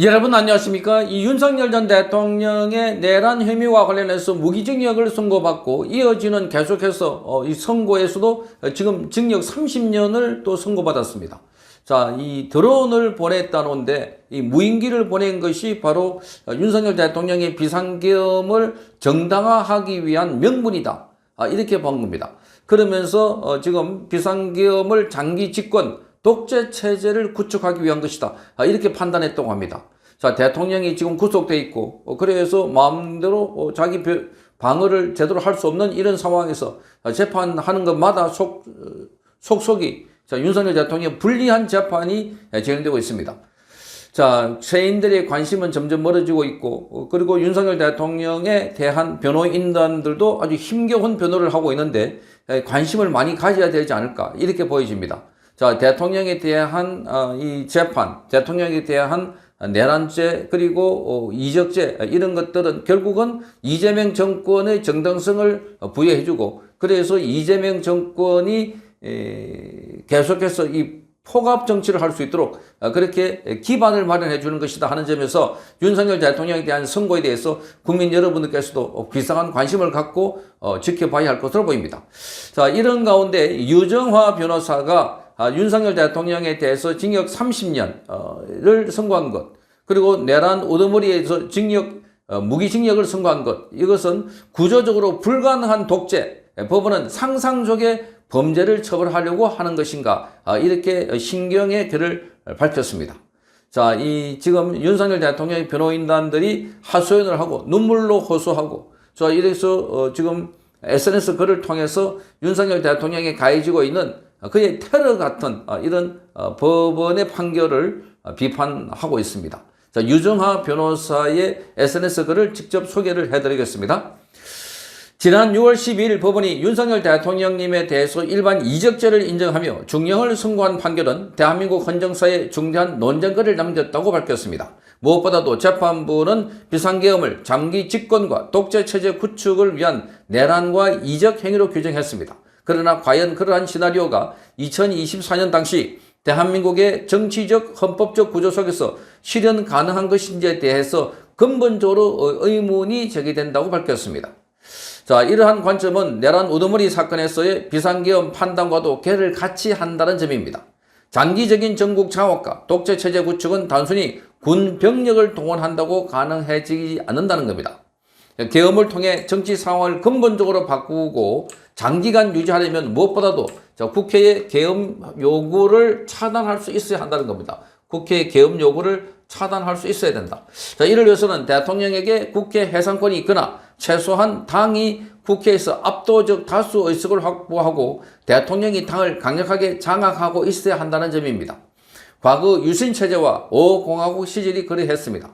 여러분 안녕하십니까? 이 윤석열 전 대통령의 내란 혐의와 관련해서 무기징역을 선고받고 이어지는 계속해서 이 선고에서도 지금 징역 30년을 또 선고받았습니다. 자, 이 드론을 보냈다는데 이 무인기를 보낸 것이 바로 윤석열 대통령의 비상계엄을 정당화하기 위한 명분이다. 이렇게 본 겁니다. 그러면서 지금 비상계엄을 장기 집권 독재 체제를 구축하기 위한 것이다. 이렇게 판단했다고 합니다. 자, 대통령이 지금 구속돼 있고, 그래서 마음대로 자기 방어를 제대로 할 수 없는 이런 상황에서 재판하는 것마다 속속이 자, 윤석열 대통령 불리한 재판이 진행되고 있습니다. 자, 세인들의 관심은 점점 멀어지고 있고, 그리고 윤석열 대통령에 대한 변호인단들도 아주 힘겨운 변호를 하고 있는데 관심을 많이 가져야 되지 않을까 이렇게 보여집니다. 자, 대통령에 대한 이 재판, 대통령에 대한 내란죄 그리고 이적죄 이런 것들은 결국은 이재명 정권의 정당성을 부여해주고, 그래서 이재명 정권이 계속해서 이 포갑 정치를 할 수 있도록 그렇게 기반을 마련해 주는 것이다 하는 점에서 윤석열 대통령에 대한 선고에 대해서 국민 여러분들께서도 비상한 관심을 갖고 지켜봐야 할 것으로 보입니다. 자, 이런 가운데 유정화 변호사가 윤석열 대통령에 대해서 징역 30년을 선고한 것, 그리고 내란 우두머리에서 무기징역을 선고한 것, 이것은 구조적으로 불가능한 독재, 법원은 상상적의 범죄를 처벌하려고 하는 것인가, 이렇게 신경의 글을 밝혔습니다. 자, 지금 윤석열 대통령의 변호인단들이 하소연을 하고 눈물로 호소하고, 자, 이래서 지금 SNS 글을 통해서 윤석열 대통령이 가해지고 있는 그의 테러 같은 이런 법원의 판결을 비판하고 있습니다. 자, 유정하 변호사의 SNS 글을 직접 소개를 해드리겠습니다. 지난 6월 12일 법원이 윤석열 대통령님에 대해서 일반 이적죄를 인정하며 중형을 선고한 판결은 대한민국 헌정사에 중대한 논쟁거리를 남겼다고 밝혔습니다. 무엇보다도 재판부는 비상계엄을 장기 집권과 독재체제 구축을 위한 내란과 이적 행위로 규정했습니다. 그러나 과연 그러한 시나리오가 2024년 당시 대한민국의 정치적 헌법적 구조 속에서 실현 가능한 것인지에 대해서 근본적으로 의문이 제기된다고 밝혔습니다. 자, 이러한 관점은 내란 우두머리 사건에서의 비상계엄 판단과도 궤를 같이 한다는 점입니다. 장기적인 전국 장악과 독재체제 구축은 단순히 군 병력을 동원한다고 가능해지지 않는다는 겁니다. 계엄을 통해 정치 상황을 근본적으로 바꾸고 장기간 유지하려면 무엇보다도 국회의 계엄 요구를 차단할 수 있어야 한다는 겁니다. 국회의 계엄 요구를 차단할 수 있어야 된다. 자, 이를 위해서는 대통령에게 국회 해산권이 있거나 최소한 당이 국회에서 압도적 다수 의석을 확보하고 대통령이 당을 강력하게 장악하고 있어야 한다는 점입니다. 과거 유신체제와 5공화국 시절이 그러했습니다.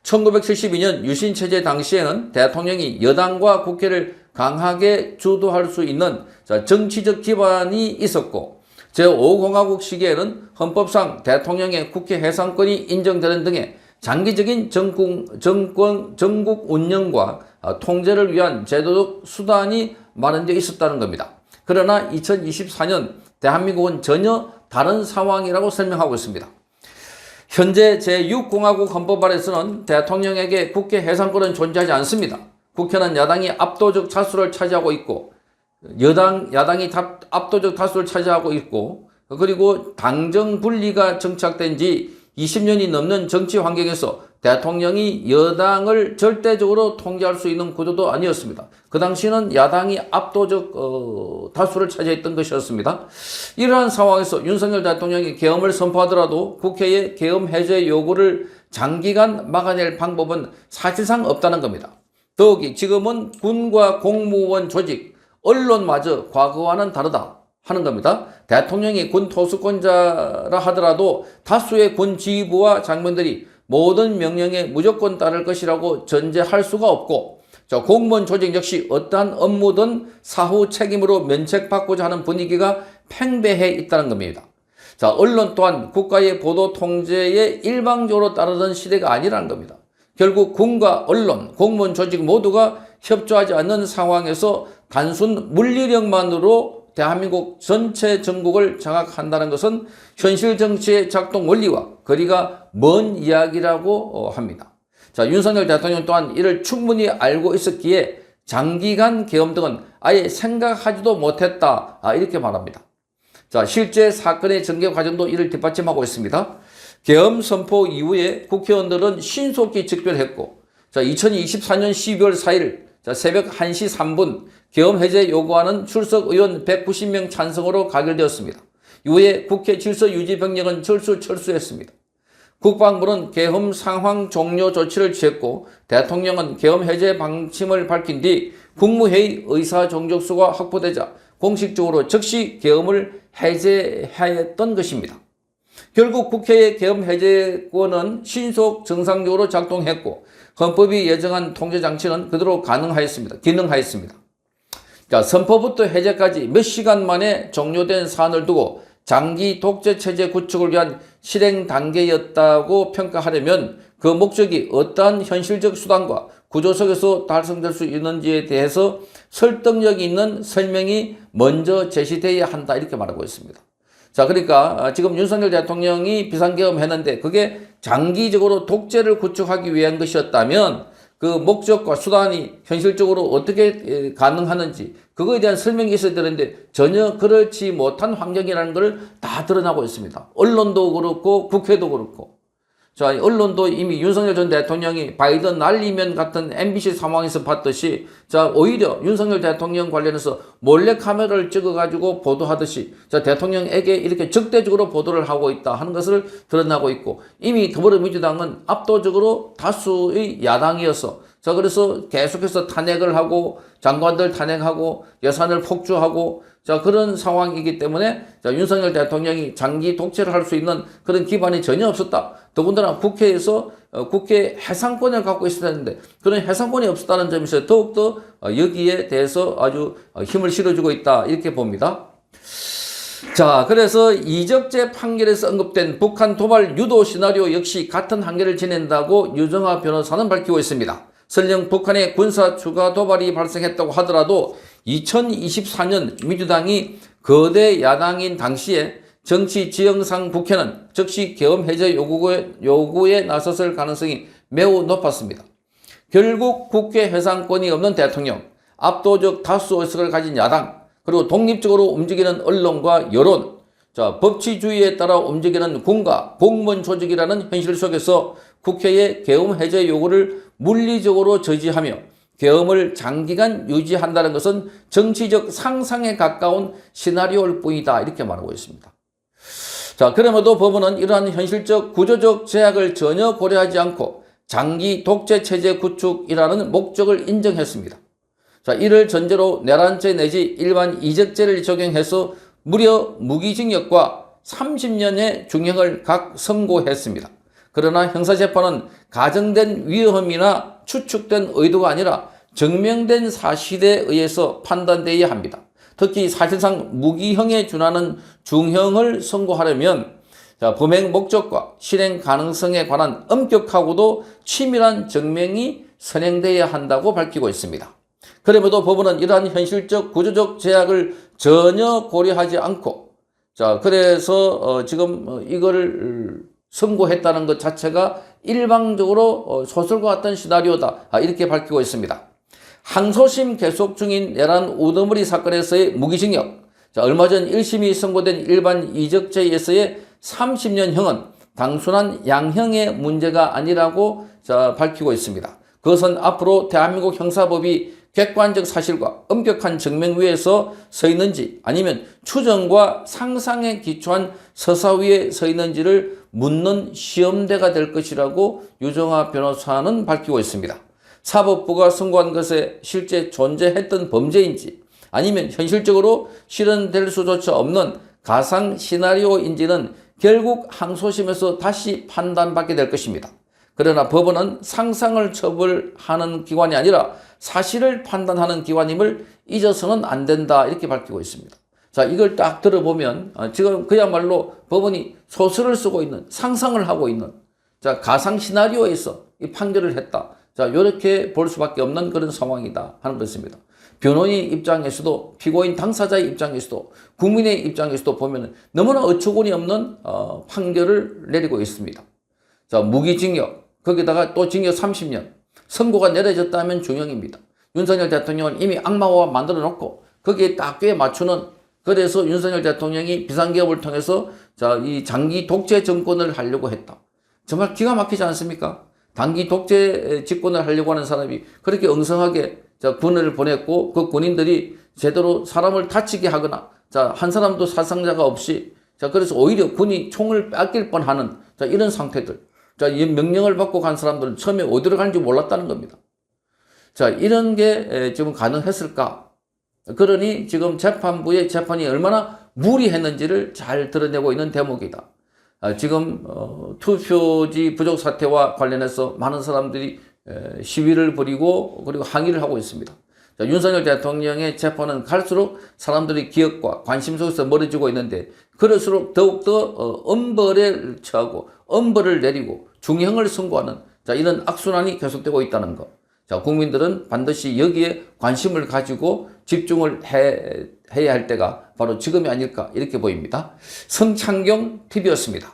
1972년 유신체제 당시에는 대통령이 여당과 국회를 강하게 주도할 수 있는 정치적 기반이 있었고, 제5공화국 시기에는 헌법상 대통령의 국회 해산권이 인정되는 등의 장기적인 전국 운영과 통제를 위한 제도적 수단이 마련되어 있었다는 겁니다. 그러나 2024년 대한민국은 전혀 다른 상황이라고 설명하고 있습니다. 현재 제6공화국 헌법 아래서는 대통령에게 국회 해산권은 존재하지 않습니다. 국회는 야당이 압도적 다수를 차지하고 있고, 야당이 압도적 다수를 차지하고 있고, 그리고 당정 분리가 정착된 지 20년이 넘는 정치 환경에서 대통령이 여당을 절대적으로 통제할 수 있는 구조도 아니었습니다. 그 당시는 야당이 압도적 다수를 차지했던 것이었습니다. 이러한 상황에서 윤석열 대통령이 계엄을 선포하더라도 국회의 계엄 해제 요구를 장기간 막아낼 방법은 사실상 없다는 겁니다. 더욱이 지금은 군과 공무원 조직, 언론마저 과거와는 다르다 하는 겁니다. 대통령이 군 토수권자라 하더라도 다수의 군 지휘부와 장병들이 모든 명령에 무조건 따를 것이라고 전제할 수가 없고, 공무원 조직 역시 어떠한 업무든 사후 책임으로 면책받고자 하는 분위기가 팽배해 있다는 겁니다. 자, 언론 또한 국가의 보도 통제에 일방적으로 따르던 시대가 아니라는 겁니다. 결국 군과 언론, 공무원 조직 모두가 협조하지 않는 상황에서 단순 물리력만으로 대한민국 전체 전국을 장악한다는 것은 현실 정치의 작동 원리와 거리가 먼 이야기라고 합니다. 자, 윤석열 대통령 또한 이를 충분히 알고 있었기에 장기간 계엄 등은 아예 생각하지도 못했다. 이렇게 말합니다. 자, 실제 사건의 전개 과정도 이를 뒷받침하고 있습니다. 계엄 선포 이후에 국회의원들은 신속히 즉별했고, 자, 2024년 12월 4일 새벽 1시 3분 계엄 해제 요구하는 출석 의원 190명 찬성으로 가결되었습니다. 이후에 국회 질서 유지 병력은 철수했습니다. 국방부는 계엄 상황 종료 조치를 취했고 대통령은 계엄 해제 방침을 밝힌 뒤 국무회의 의사정족수가 확보되자 공식적으로 즉시 계엄을 해제했던 것입니다. 결국 국회의 계엄 해제권은 신속 정상적으로 작동했고 헌법이 예정한 통제장치는 그대로 기능하였습니다. 자, 선포부터 해제까지 몇 시간 만에 종료된 사안을 두고 장기 독재체제 구축을 위한 실행 단계였다고 평가하려면 그 목적이 어떠한 현실적 수단과 구조 속에서 달성될 수 있는지에 대해서 설득력 있는 설명이 먼저 제시되어야 한다 이렇게 말하고 있습니다. 자, 그러니까 지금 윤석열 대통령이 비상계엄 했는데 그게 장기적으로 독재를 구축하기 위한 것이었다면 그 목적과 수단이 현실적으로 어떻게 가능하는지 그거에 대한 설명이 있어야 되는데 전혀 그렇지 못한 환경이라는 걸 다 드러나고 있습니다. 언론도 그렇고 국회도 그렇고. 자, 언론도 이미 윤석열 전 대통령이 바이든 날리면 같은 MBC 상황에서 봤듯이 자, 오히려 윤석열 대통령 관련해서 몰래 카메라를 찍어가지고 보도하듯이 자, 대통령에게 이렇게 적대적으로 보도를 하고 있다 하는 것을 드러나고 있고 이미 더불어민주당은 압도적으로 다수의 야당이어서 자, 그래서 계속해서 탄핵을 하고 장관들 탄핵하고 예산을 폭주하고 자, 그런 상황이기 때문에 자, 윤석열 대통령이 장기 독재를 할 수 있는 그런 기반이 전혀 없었다. 더군다나 국회에서 국회 해상권을 갖고 있어야 되는데 그런 해상권이 없었다는 점에서 더욱더 여기에 대해서 아주 힘을 실어주고 있다 이렇게 봅니다. 자, 그래서 이적재 판결에서 언급된 북한 도발 유도 시나리오 역시 같은 한계를 지낸다고 유정아 변호사는 밝히고 있습니다. 설령 북한의 군사 추가 도발이 발생했다고 하더라도 2024년 민주당이 거대 야당인 당시에 정치 지형상 국회는 즉시 계엄 해제 요구에 나섰을 가능성이 매우 높았습니다. 결국 국회 해상권이 없는 대통령, 압도적 다수 의석을 가진 야당, 그리고 독립적으로 움직이는 언론과 여론, 자, 법치주의에 따라 움직이는 군과 공무원 조직이라는 현실 속에서 국회의 계엄 해제 요구를 물리적으로 저지하며 계엄을 장기간 유지한다는 것은 정치적 상상에 가까운 시나리오일 뿐이다 이렇게 말하고 있습니다. 자, 그럼에도 법원은 이러한 현실적 구조적 제약을 전혀 고려하지 않고 장기 독재 체제 구축이라는 목적을 인정했습니다. 자, 이를 전제로 내란죄 내지 일반 이적죄를 적용해서 무려 무기징역과 30년의 중형을 각 선고했습니다. 그러나 형사재판은 가정된 위험이나 추측된 의도가 아니라 증명된 사실에 의해서 판단되어야 합니다. 특히 사실상 무기형에 준하는 중형을 선고하려면 범행 목적과 실행 가능성에 관한 엄격하고도 치밀한 증명이 선행되어야 한다고 밝히고 있습니다. 그럼에도 법원은 이러한 현실적 구조적 제약을 전혀 고려하지 않고 자, 그래서 지금 이거를 선고했다는 것 자체가 일방적으로 소설과 같은 시나리오다 이렇게 밝히고 있습니다. 항소심 계속 중인 내란 우두머리 사건에서의 무기징역, 자, 얼마 전 1심이 선고된 일반 이적죄에서의 30년형은 단순한 양형의 문제가 아니라고 밝히고 있습니다. 그것은 앞으로 대한민국 형사법이 객관적 사실과 엄격한 증명 위에서 서 있는지 아니면 추정과 상상에 기초한 서사 위에 서 있는지를 묻는 시험대가 될 것이라고 유정아 변호사는 밝히고 있습니다. 사법부가 선고한 것에 실제 존재했던 범죄인지 아니면 현실적으로 실현될 수조차 없는 가상 시나리오인지는 결국 항소심에서 다시 판단받게 될 것입니다. 그러나 법원은 상상을 처벌하는 기관이 아니라 사실을 판단하는 기관임을 잊어서는 안 된다 이렇게 밝히고 있습니다. 자, 이걸 딱 들어보면 지금 그야말로 법원이 소설을 쓰고 있는 상상을 하고 있는 자, 가상 시나리오에서 이 판결을 했다. 자, 이렇게 볼 수밖에 없는 그런 상황이다 하는 것입니다. 변호인 입장에서도 피고인 당사자의 입장에서도 국민의 입장에서도 보면 너무나 어처구니 없는 판결을 내리고 있습니다. 자, 무기징역, 거기다가 또 징역 30년, 선고가 내려졌다면 중형입니다. 윤석열 대통령은 이미 악마화 만들어 놓고 거기에 딱 꽤 맞추는, 그래서 윤석열 대통령이 비상기업을 통해서 자, 이 장기 독재 정권을 하려고 했다. 정말 기가 막히지 않습니까? 단기 독재 집권을 하려고 하는 사람이 그렇게 엉성하게 자, 군을 보냈고 그 군인들이 제대로 사람을 다치게 하거나 자, 한 사람도 사상자가 없이 자, 그래서 오히려 군이 총을 뺏길 뻔하는 자, 이런 상태들. 자, 이 명령을 받고 간 사람들은 처음에 어디로 가는지 몰랐다는 겁니다. 자, 이런 게 지금 가능했을까? 그러니 지금 재판부의 재판이 얼마나 무리했는지를 잘 드러내고 있는 대목이다. 지금 투표지 부족 사태와 관련해서 많은 사람들이 시위를 벌이고 그리고 항의를 하고 있습니다. 자, 윤석열 대통령의 재판은 갈수록 사람들의 기억과 관심 속에서 멀어지고 있는데 그럴수록 더욱더 엄벌에 처하고 엄벌을 내리고 중형을 선고하는 자, 이런 악순환이 계속되고 있다는 것. 자, 국민들은 반드시 여기에 관심을 가지고 집중을 해야 할 때가 바로 지금이 아닐까 이렇게 보입니다. 성창경 TV였습니다.